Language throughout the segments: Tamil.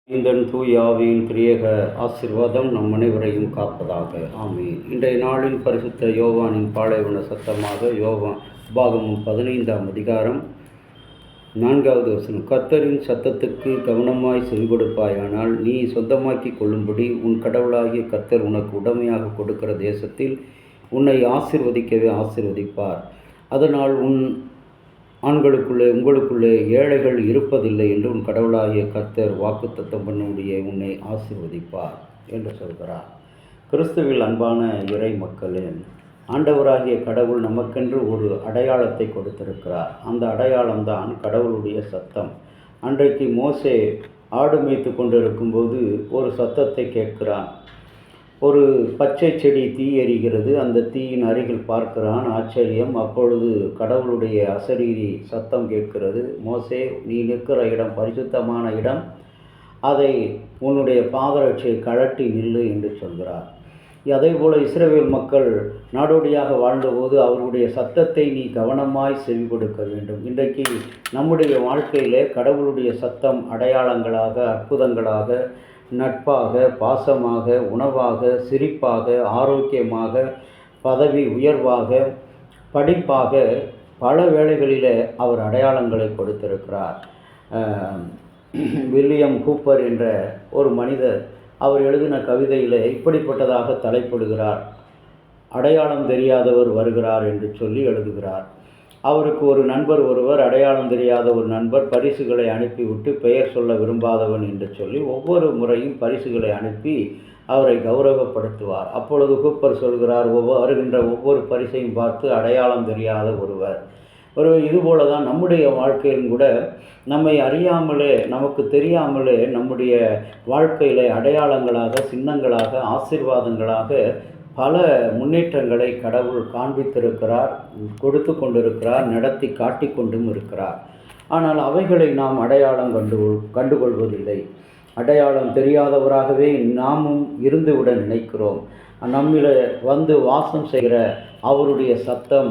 இந்த தூய் ஆவியின் திரியேக ஆசீர்வாதம் நம் அனைவரையும் காப்பதாக. ஆமென். இன்றைய நாளின் பரிசுத்த யோவானின் பாலைவன சத்தமாக உபாகமம் 15ஆம் அதிகாரம் 4வது வசனம். கர்த்தரின் சத்தத்துக்கு கவனமாய் செவிகொடுப்பாயானால் நீ சொந்தமாக்கி கொள்ளும்படி உன் கடவுளாகிய கர்த்தர் உனக்கு உடமையாக கொடுக்கிற தேசத்தில் உன்னை ஆசீர்வதிக்கவே ஆசீர்வதிப்பார். அதனால் உங்களுக்குள்ளே ஏழைகள் இருப்பதில்லை என்று உன் கடவுளாகிய கர்த்தர் வாக்குத்தத்தம் பண்ணும்படியே உன்னை ஆசீர்வதிப்பார் என்று சொல்கிறார். கிறிஸ்துவில் அன்பான இறை மக்களே, ஆண்டவராகிய கடவுள் நமக்கென்று ஒரு அடையாளத்தை கொடுத்திருக்கிறார். அந்த அடையாளம்தான் கடவுளுடைய சத்தம். அன்றைக்கு மோசே ஆடு மேய்த்து கொண்டிருக்கும்போது ஒரு சத்தத்தை கேட்கிறான். ஒரு பச்சை செடி தீ எரிகிறது. அந்த தீயின் அருகில் பார்க்கிறான். ஆச்சரியம். அப்பொழுது கடவுளுடைய அசரீரி சத்தம் கேட்கிறது. மோசே, நீ நிற்கிற இடம் பரிசுத்தமான இடம், அதை உன்னுடைய பாதரட்சை கழட்டி நில்லு என்று சொல்கிறார். அதே போல் இஸ்ரவேல் மக்கள் நாடோடியாக வாழ்ந்தபோது அவருடைய சத்தத்தை நீ கவனமாய் செவி கொடுக்க வேண்டும். இன்றைக்கு நம்முடைய வாழ்க்கையிலே கடவுளுடைய சத்தம் அடையாளங்களாக, அற்புதங்களாக, நட்பாக, பாசமாக, உணவாக, சிரிப்பாக, ஆரோக்கியமாக, பதவி உயர்வாக, படிப்பாக பல வேளைகளில் அவர் அடையாளங்களை கொடுத்திருக்கிறார். வில்லியம் கூப்பர் என்ற ஒரு மனிதர் அவர் எழுதின கவிதையில் இப்படிப்பட்டதாக தலைப்பிடுகிறார். அடையாளம் தெரியாதவர் வருகிறார் என்று சொல்லி எழுதுகிறார். அவருக்கு ஒரு நண்பர் ஒருவர், அடையாளம் தெரியாத ஒரு நண்பர், பரிசுகளை அனுப்பிவிட்டு பெயர் சொல்ல விரும்பாதவன் என்று சொல்லி ஒவ்வொரு முறையும் பரிசுகளை அனுப்பி அவரை கௌரவப்படுத்துவார். அப்பொழுது கூப்பர் சொல்கிறார், வருகின்ற ஒவ்வொரு பரிசையும் பார்த்து அடையாளம் தெரியாத ஒருவர். இதுபோல தான் நம்முடைய வாழ்க்கையிலும் கூட நம்மை அறியாமலே, நமக்கு தெரியாமலே நம்முடைய வாழ்க்கையில் அடையாளங்களாக, சின்னங்களாக, ஆசீர்வாதங்களாக பல முன்னேற்றங்களை கடவுள் காண்பித்திருக்கிறார், கொடுத்து கொண்டிருக்கிறார், நடத்தி காட்டி கொண்டும் இருக்கிறார். ஆனால் அவைகளை நாம் அடையாளம் கண்டுகொள்வதில்லை. அடையாளம் தெரியாதவராகவே நாமும் இருந்துவிட நினைக்கிறோம். நம்மில் வந்து வாசம் செய்கிற அவருடைய சத்தம்,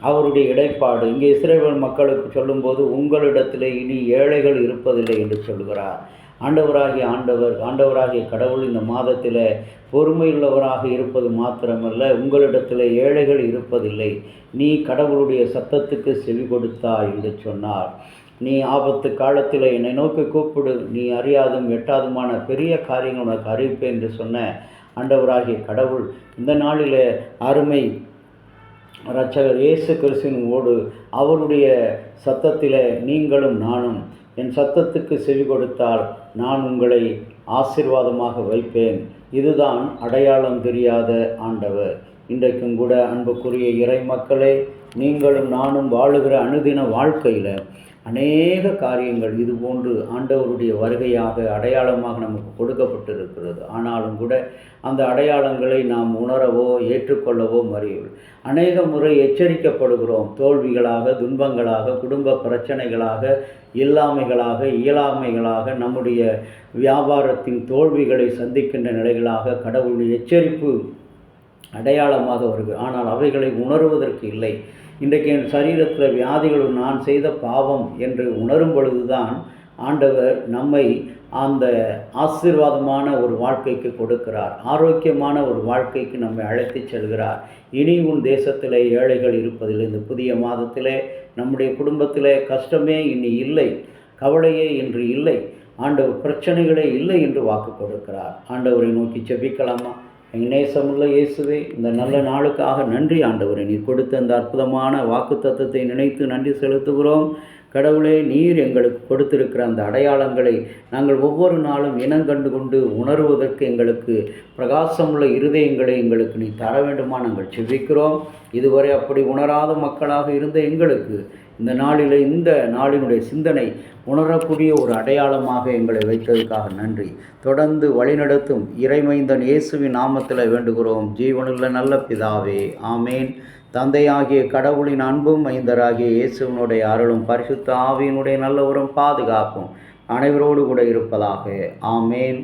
அவருடைய இடைப்பாடு, இங்கே இஸ்ரவேல் மக்களுக்கு சொல்லும்போது உங்களிடத்திலே இனி ஏழைகள் இருப்பதில்லை என்று சொல்கிறார். ஆண்டவராகிய கடவுள் இந்த மாதத்தில் பொறுமையுள்ளவராக இருப்பது மாத்திரமல்ல, உங்களிடத்தில் ஏழைகள் இருப்பதில்லை, நீ கடவுளுடைய சத்தத்துக்கு செவி கொடுத்தாய் என்று சொன்னார். நீ ஆபத்து காலத்தில் என்னை நோக்கி கூப்பிடு, நீ அறியாதும் எட்டாதுமான பெரிய காரியங்கள் உனக்கு அறிவிப்பேன் என்று சொன்ன ஆண்டவராகிய கடவுள் இந்த நாளில் அருமை இரட்சகர் இயேசு கிறிஸ்துவோடு அவருடைய சத்தத்தில் நீங்களும் நானும் என் சத்தத்துக்கு செவி கொடுத்தால் நான் உங்களை ஆசீர்வாதமாக வைப்பேன். இதுதான் அடையாளம் தெரியாத ஆண்டவர். இன்றைக்கும் கூட அன்புக்குரிய இறை மக்களே, நீங்களும் நானும் வாழுகிற அனுதின வாழ்க்கையில் அநேக காரியங்கள் இதுபோன்று ஆண்டவருடைய வருகையாக அடையாளமாக நமக்கு கொடுக்கப்பட்டிருக்கிறது. ஆனாலும் கூட அந்த அடையாளங்களை நாம் உணரவோ ஏற்றுக்கொள்ளவோ மறியவில்லை. அநேக முறை எச்சரிக்கப்படுகிறோம். தோல்விகளாக, துன்பங்களாக, குடும்ப பிரச்சனைகளாக, இயலாமைகளாக, நம்முடைய வியாபாரத்தின் தோல்விகளை சந்திக்கின்ற நிலைகளாக கடவுளுடைய எச்சரிப்பு அடையாளமாக வருகிறது. ஆனால் அவைகளை உணர்வதற்கு இல்லை. இன்றைக்கு என் சரீரத்தில் வியாதிகள் நான் செய்த பாவம் என்று உணரும் பொழுதுதான் ஆண்டவர் நம்மை அந்த ஆசீர்வாதமான ஒரு வாழ்க்கைக்கு கொடுக்கிறார், ஆரோக்கியமான ஒரு வாழ்க்கைக்கு நம்மை அழைத்து செல்கிறார். இனி உன் தேசத்தில் ஏழைகள் இருப்பதில்லை. இந்த புதிய மாதத்திலே நம்முடைய குடும்பத்தில் கஷ்டமே இனி இல்லை, கவலையே இன்று இல்லை, ஆண்டவர் பிரச்சனைகளே இல்லை என்று வாக்கு கொடுக்கிறார். ஆண்டவரை நோக்கி ஜெபிக்கலாமா? எங்கள் நேசமுள்ள இயேசுவே, இந்த நல்ல நாளுக்காக நன்றி ஆண்டவரே. நீ கொடுத்த அந்த அற்புதமான வாக்குத்தத்தத்தை நினைத்து நன்றி செலுத்துகிறோம். கடவுளே, நீர் எங்களுக்கு கொடுத்திருக்கிற அந்த அடையாளங்களை நாங்கள் ஒவ்வொரு நாளும் இனங்கண்டு கொண்டு உணர்வதற்கு எங்களுக்கு பிரகாசமுள்ள இருதயங்களை எங்களுக்கு நீ தர வேண்டுமா நாங்கள் செபிக்கிறோம். இதுவரை அப்படி உணராத மக்களாக இருந்த எங்களுக்கு இந்த நாளினுடைய சிந்தனை உணரக்கூடிய ஒரு அடையாளமாக எங்களை வைத்ததற்காக நன்றி. தொடர்ந்து வழிநடத்தும் இறைமைந்தன் இயேசுவின் நாமத்தில் வேண்டுகிறோம், ஜீவனுள்ள நல்ல பிதாவே. ஆமேன். தந்தையாகிய கடவுளின் அன்பும் மைந்தராகிய இயேசுவினுடைய அருளும் பரிசுத்த ஆவியினுடைய நல்ல உரம் பாதுகாப்பும் அனைவரோடு கூட இருப்பதாக. ஆமேன்.